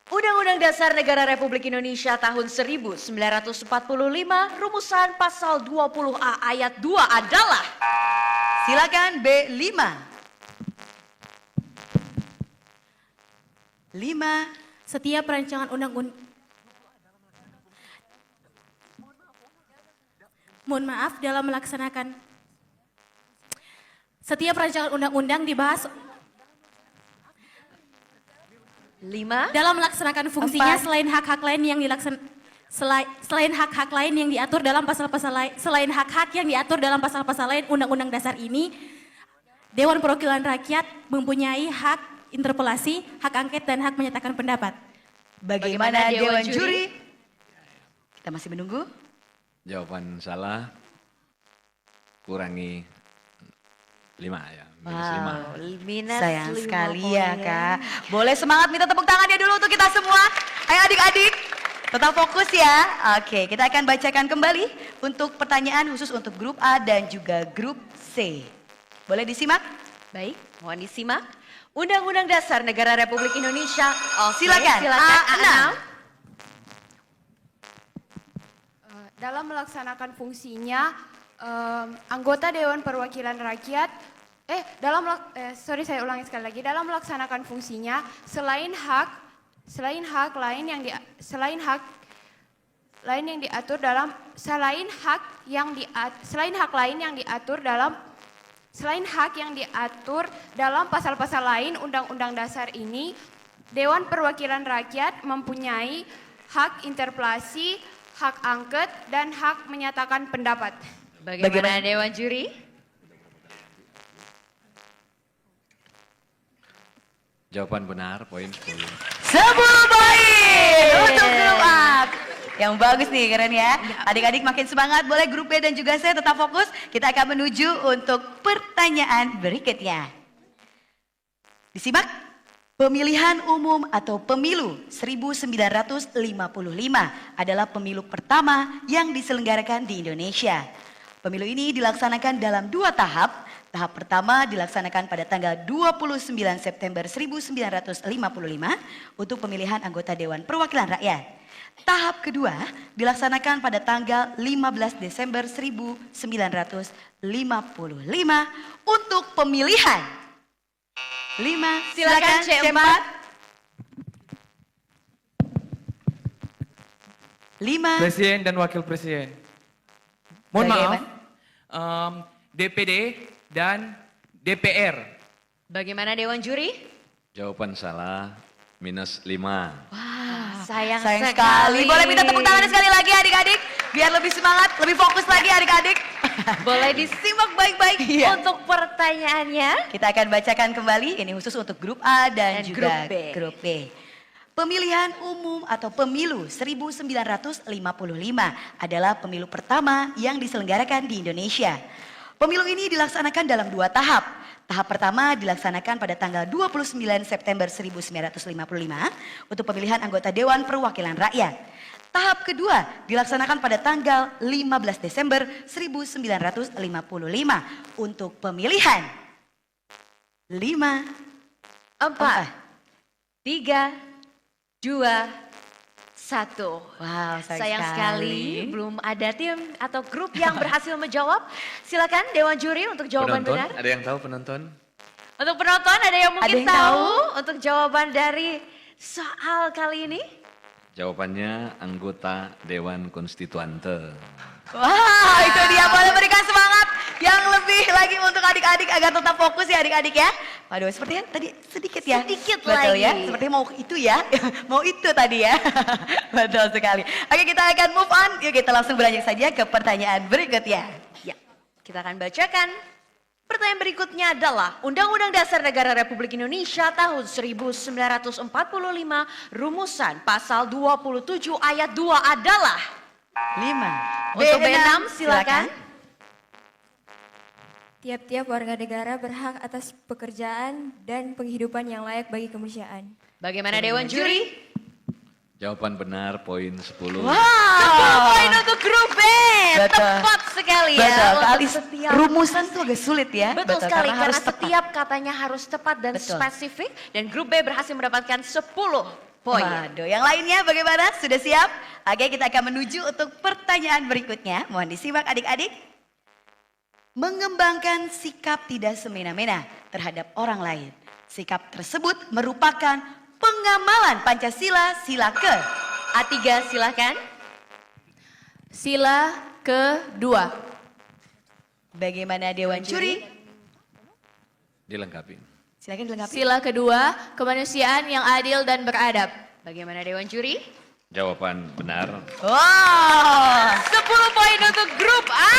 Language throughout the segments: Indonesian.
Undang-Undang Dasar Negara Republik Indonesia tahun 1945 rumusan pasal 20A ayat 2 adalah. Silakan B5. 5. Setiap rancangan undang-undang dalam melaksanakan setiap rancangan undang-undang dibahas 5. dalam melaksanakan fungsinya 4. selain hak-hak lain yang selain hak-hak lain yang diatur dalam pasal-pasal lain selain hak-hak yang diatur dalam pasal-pasal lain Undang-Undang Dasar ini, Dewan Perwakilan Rakyat mempunyai hak interpelasi, hak angket dan hak menyatakan pendapat. Bagaimana Dewan Juri? Kita masih menunggu. Jawaban salah, kurangi 5 ya, minus 5. Minus Sayang 5 sekali poin. ya Kak. Boleh semangat minta tepuk tangannya dulu untuk kita semua. Ayo adik-adik, tetap fokus ya. Oke, kita akan bacakan kembali untuk pertanyaan khusus untuk grup A dan juga grup C. Boleh disimak? Baik, mohon disimak. Undang-Undang Dasar Negara Republik Indonesia. Oke, Silakan. A6. Dalam melaksanakan fungsinya, anggota Dewan Perwakilan Rakyat, saya ulangi sekali lagi. Dalam melaksanakan fungsinya, selain hak lain yang diatur dalam pasal-pasal lain Undang-Undang Dasar ini, Dewan Perwakilan Rakyat mempunyai hak interpelasi, hak angket, dan hak menyatakan pendapat. Bagaimana Dewan Juri? Jawaban benar, poin 10. 10 poin untuk grup A. Yang bagus nih, keren ya. Adik-adik makin semangat, boleh grup B dan juga saya tetap fokus. Kita akan menuju untuk pertanyaan berikutnya. Disimak. Pemilihan umum atau pemilu 1955 adalah pemilu pertama yang diselenggarakan di Indonesia. Pemilu ini dilaksanakan dalam 2 tahap. Tahap pertama dilaksanakan pada tanggal 29 September 1955 untuk pemilihan anggota Dewan Perwakilan Rakyat. Tahap kedua dilaksanakan pada tanggal 15 Desember 1955 untuk pemilihan 5. Silakan C4. 5. Presiden dan Wakil Presiden. Mohon Bagaimana? maaf, DPD dan DPR. Bagaimana Dewan Juri? Jawaban salah, minus 5. Wah, sayang Sayang sekali. sekali. Boleh minta tepuk tangan sekali lagi adik-adik. Biar lebih semangat, lebih fokus lagi adik-adik. Boleh disimak baik-baik Iya. untuk pertanyaannya. Kita akan bacakan kembali, ini khusus untuk grup A dan juga grup B. grup B. Pemilihan umum atau pemilu 1955 adalah pemilu pertama yang diselenggarakan di Indonesia. Pemilu ini dilaksanakan dalam 2 tahap. Tahap pertama dilaksanakan pada tanggal 29 September 1955 untuk pemilihan anggota Dewan Perwakilan Rakyat. Tahap kedua dilaksanakan pada tanggal 15 Desember 1955 untuk pemilihan 5, 4, 3, 2, 1. Wow, Sayang sekali belum ada tim atau grup yang berhasil menjawab. Silakan Dewan Juri untuk jawaban Penonton, benar. ada yang tahu penonton? Untuk penonton ada yang mungkin Ada yang tahu untuk jawaban dari soal kali ini? Jawabannya anggota Dewan Konstituante. Wah, itu dia, boleh berikan semangat yang lebih lagi untuk adik-adik agar tetap fokus ya adik-adik ya. Waduh, sepertinya tadi sedikit ya. Sedikit Betul lagi. ya, sepertinya mau itu ya. Mau itu tadi ya. Betul sekali. Oke, kita akan move on. Yuk kita langsung beranjak saja ke pertanyaan berikutnya. Ya, kita akan bacakan. Pertanyaan berikutnya adalah Undang-Undang Dasar Negara Republik Indonesia tahun 1945 rumusan pasal 27 ayat 2 adalah 5. Untuk B6 silakan. Tiap-tiap warga negara berhak atas pekerjaan dan penghidupan yang layak bagi kemanusiaan. Bagaimana Dewan Juri? Jawaban benar, poin 10. 10 poin untuk grup B. Betul. Tepat sekali ya. Betul, Untuk kali setiap rumusan tuh agak sulit ya. Betul sekali, karena harus tepat. setiap katanya harus tepat dan Betul. spesifik. Dan grup B berhasil mendapatkan 10 poin. Waduh, yang lainnya bagaimana? Sudah siap? Oke, kita akan menuju untuk pertanyaan berikutnya. Mohon disimak adik-adik. Mengembangkan sikap tidak semena-mena terhadap orang lain. Sikap tersebut merupakan pengamalan Pancasila sila ke. A3 silakan. Sila kedua. Bagaimana Dewan Juri? Dilengkapi. Silakan dilengkapi. Sila kedua, kemanusiaan yang adil dan beradab. Bagaimana Dewan Juri? Jawaban benar. Wow, 10 poin untuk grup A.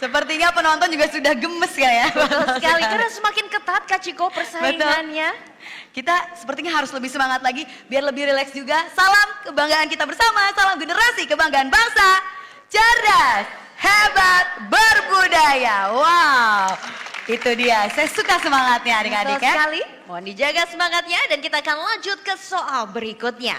sepertinya penonton juga sudah gemes ya. Betul sekali, karena semakin ketat Kak Ciko persaingannya. Kita sepertinya harus lebih semangat lagi biar lebih rileks juga. Salam kebanggaan kita bersama, salam generasi kebanggaan bangsa. Cerdas, hebat, berbudaya. Wow, itu dia. Saya suka semangatnya adik-adik Betul ya. sekali. Mohon dijaga semangatnya dan kita akan lanjut ke soal berikutnya.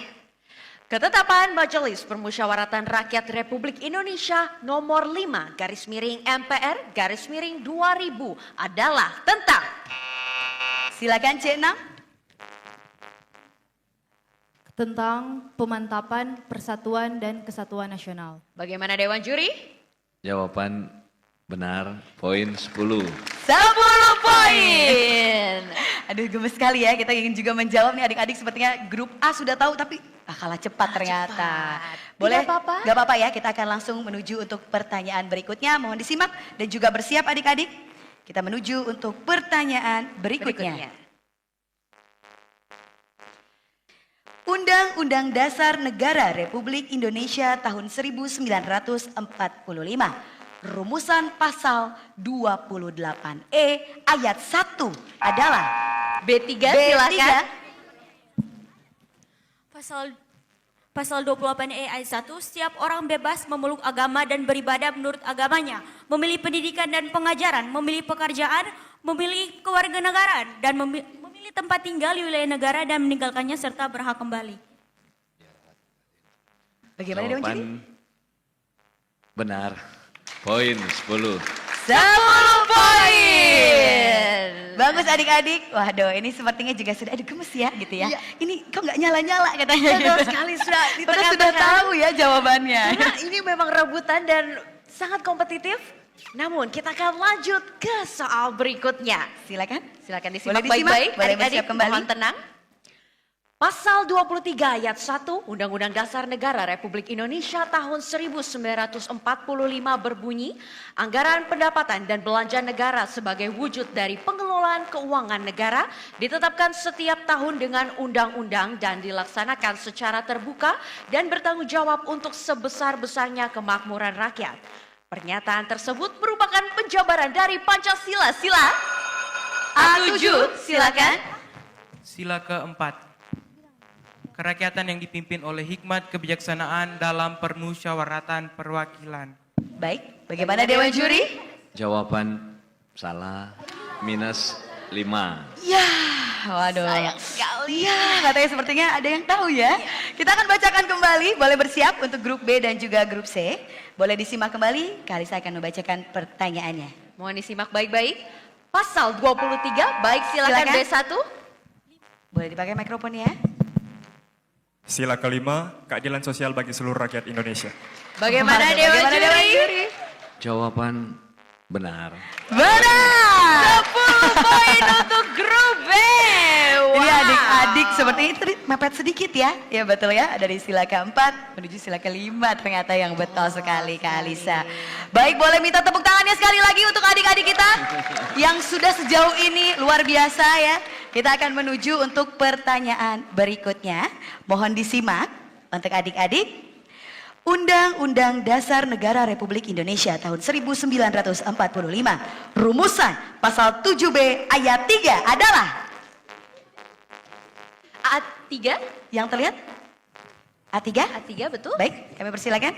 Ketetapan Majelis Permusyawaratan Rakyat Republik Indonesia nomor 5 garis miring MPR garis miring 2000 adalah tentang Silakan C6. Tentang pemantapan persatuan dan kesatuan nasional. bagaimana Dewan Juri? Jawaban benar, poin 10. 10 poin. Aduh gemes sekali ya, kita ingin juga menjawab nih adik-adik, sepertinya grup A sudah tahu tapi kalah cepat ternyata. Boleh? Tidak apa-apa. Gak apa-apa ya, kita akan langsung menuju untuk pertanyaan berikutnya. Mohon disimak dan juga bersiap adik-adik. Kita menuju untuk pertanyaan berikutnya. Undang-Undang Dasar Negara Republik Indonesia tahun 1945. Rumusan pasal 28E ayat 1 adalah B3 silakan. Pasal 28E ayat 1, setiap orang bebas memeluk agama dan beribadah menurut agamanya, memilih pendidikan dan pengajaran, memilih pekerjaan, memilih kewarganegaraan, dan memilih tempat tinggal di wilayah negara dan meninggalkannya serta berhak kembali. Bagaimana Dewan Juri? Jawaban benar, poin 10. 10 poin. Bagus adik-adik. Waduh, ini sepertinya juga sudah gemes ya gitu ya. Ini kok nggak nyala-nyala katanya. Betul sekali, sudah Padahal sudah ditekan-tekan. tahu ya jawabannya. Karena ini memang rebutan dan sangat kompetitif. Namun kita akan lanjut ke soal berikutnya. Silakan. Silakan Boleh disimak disimak, baik-baik. boleh Adik-adik bersiap kembali. mohon tenang. Pasal 23 ayat 1 Undang-Undang Dasar Negara Republik Indonesia tahun 1945 berbunyi, anggaran pendapatan dan belanja negara sebagai wujud dari pengelolaan keuangan negara ditetapkan setiap tahun dengan undang-undang dan dilaksanakan secara terbuka dan bertanggung jawab untuk sebesar-besarnya kemakmuran rakyat. Pernyataan tersebut merupakan penjabaran dari Pancasila. Sila A7, silakan. Sila keempat. Kerakyatan yang dipimpin oleh hikmat kebijaksanaan dalam permusyawaratan perwakilan. Baik, bagaimana Dewan Juri? Jawaban salah, minus 5. Ya, waduh. Sayang sekali. Ya, katanya sepertinya ada yang tahu ya. Kita akan bacakan kembali, boleh bersiap untuk grup B dan juga grup C. Boleh disimak kembali, Kalisa akan membacakan pertanyaannya. Mohon disimak baik-baik. Pasal 23, baik silakan Silakan. B1. Boleh dipakai mikrofonnya. Sila kelima, keadilan sosial bagi seluruh rakyat Indonesia. Bagaimana Waduh, Dewan bagaimana Dewan Juri? Juri? Jawaban benar. Benar. 10 poin untuk grup B. Ini adik-adik seperti itu mepet sedikit ya. Ya betul ya, dari sila keempat menuju sila kelima ternyata yang betul sekali Kak Alisa. Baik, boleh minta tepuk tangannya sekali lagi untuk adik-adik kita yang sudah sejauh ini luar biasa ya. Kita akan menuju untuk pertanyaan berikutnya. Mohon disimak untuk adik-adik. Undang-Undang Dasar Negara Republik Indonesia tahun 1945. Rumusan pasal 7B ayat 3 adalah A3? yang terlihat A3? A3 betul? Baik, kami persilakan.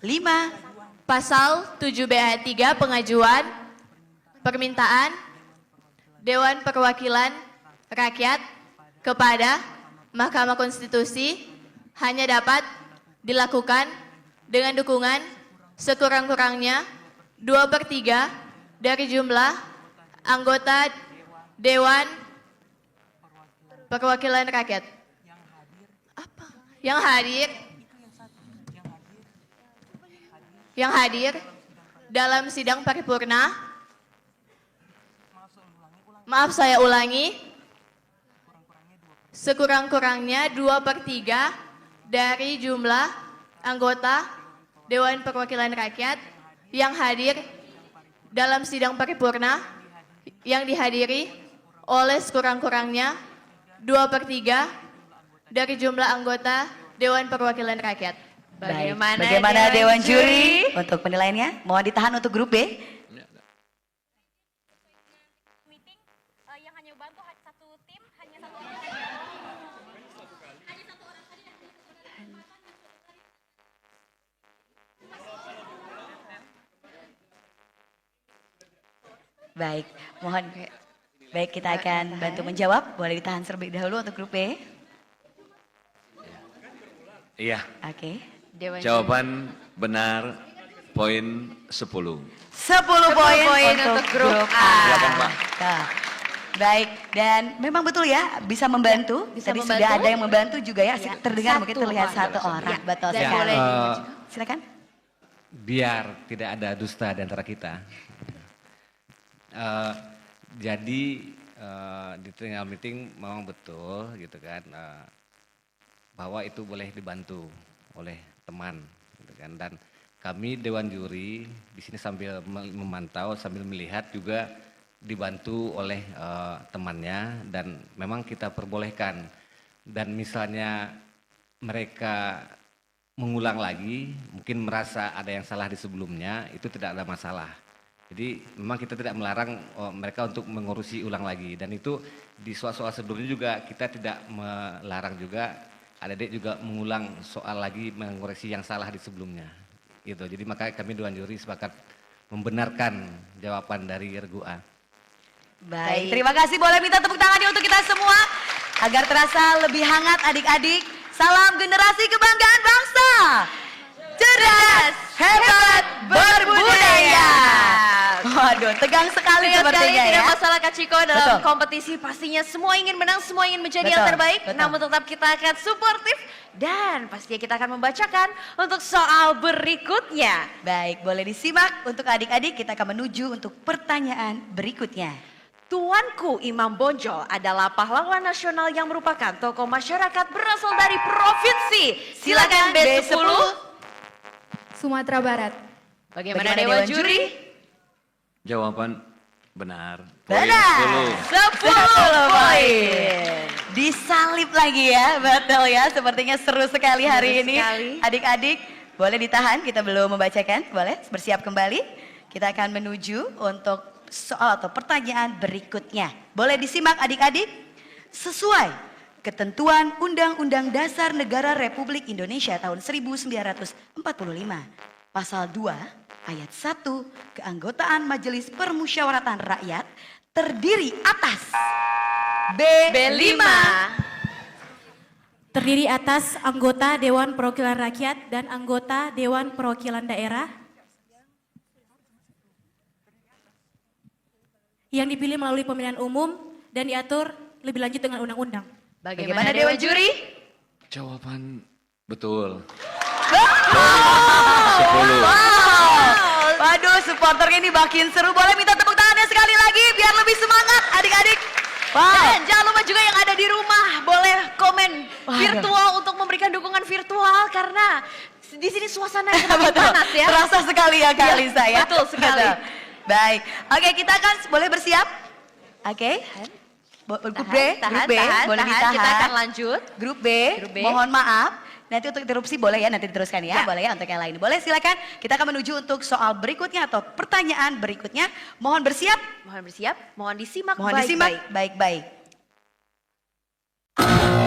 5. Pasal 7B ayat 3 pengajuan permintaan Dewan Perwakilan Rakyat kepada Mahkamah Konstitusi hanya dapat dilakukan dengan dukungan sekurang-kurangnya 2/3 dari jumlah anggota Dewan Perwakilan Rakyat. yang hadir dalam sidang paripurna, maaf saya ulangi, sekurang-kurangnya 2/3 dari jumlah anggota Dewan Perwakilan Rakyat yang hadir dalam sidang paripurna yang dihadiri oleh sekurang-kurangnya 2/3 dari jumlah anggota Dewan Perwakilan Rakyat. Baik, bagaimana Dewan Juri untuk penilaiannya? Mohon ditahan untuk grup B. Yang hanya bantu satu tim, hanya satu orang. Baik, mohon. Baik, kita akan bantu menjawab. Boleh ditahan terlebih dahulu untuk grup B. Iya. Oke. Jawaban benar poin 10. 10 poin untuk grup A. Silakan, Pak. Nah, baik, dan memang betul ya bisa membantu. Bisa Tadi membantu. sudah ada yang membantu juga ya. Ya, Terdengar mungkin satu terlihat orang. satu orang. Ya, Betul dan sekali. boleh Silakan. Biar tidak ada dusta di antara kita. Jadi di tengah meeting memang betul gitu kan bahwa itu boleh dibantu oleh teman gitu kan, dan kami Dewan Juri di sini sambil memantau sambil melihat juga dibantu oleh temannya, dan memang kita perbolehkan, dan misalnya mereka mengulang lagi mungkin merasa ada yang salah di sebelumnya, itu tidak ada masalah. Jadi memang kita tidak melarang mereka untuk mengurusi ulang lagi, dan itu di soal-soal sebelumnya juga kita tidak melarang juga adik-adik juga mengulang soal lagi mengoreksi yang salah di sebelumnya. Gitu. Jadi makanya kami Dewan Juri sepakat membenarkan jawaban dari Regu A. Baik, terima kasih. Boleh minta tepuk tangannya untuk kita semua agar terasa lebih hangat adik-adik. Salam generasi kebanggaan bangsa. Cerdas, hebat, berbudaya. Waduh, tegang sekali sepertinya ya. Tidak masalah Kak Ciko dalam Betul. kompetisi, pastinya semua ingin menang, semua ingin menjadi yang Betul, terbaik. betul. Namun tetap kita akan suportif dan pastinya kita akan membacakan untuk soal berikutnya. Baik, boleh disimak untuk adik-adik, kita akan menuju untuk pertanyaan berikutnya. Tuanku Imam Bonjol adalah pahlawan nasional yang merupakan tokoh masyarakat berasal dari provinsi. Silakan B10. Sumatera Barat. Bagaimana Dewan Juri? Jawaban benar. Benar. 10 poin. Disalib lagi ya, betul ya. Sepertinya seru sekali hari ini. Adik-adik, boleh ditahan, kita belum membacakan. Boleh bersiap kembali. Kita akan menuju untuk soal atau pertanyaan berikutnya. Boleh disimak adik-adik. Sesuai ketentuan Undang-Undang Dasar Negara Republik Indonesia tahun 1945. Pasal 2 ayat 1, keanggotaan Majelis Permusyawaratan Rakyat terdiri atas B5. Terdiri atas anggota Dewan Perwakilan Rakyat dan anggota Dewan Perwakilan Daerah yang dipilih melalui pemilihan umum dan diatur lebih lanjut dengan undang-undang. Bagaimana Dewan Juri? Jawaban betul. 10. Waduh, supporternya ini makin seru. Boleh minta tepuk tangannya sekali lagi biar lebih semangat adik-adik. Dan jangan lupa juga yang ada di rumah boleh komen virtual untuk memberikan dukungan virtual karena di sini suasana yang semakin panas ya. Terasa sekali ya Kak Alisa ya. Betul sekali. Betul. Baik, oke kita akan boleh bersiap. Oke. Grup B, boleh ditahan. Kita akan lanjut. Grup B, mohon maaf. Nanti untuk interupsi boleh ya, nanti diteruskan ya. Boleh ya untuk yang lain. Boleh silakan. Kita akan menuju untuk soal berikutnya atau pertanyaan berikutnya. Mohon bersiap. Mohon bersiap, mohon disimak Mohon disimak baik-baik. baik-baik.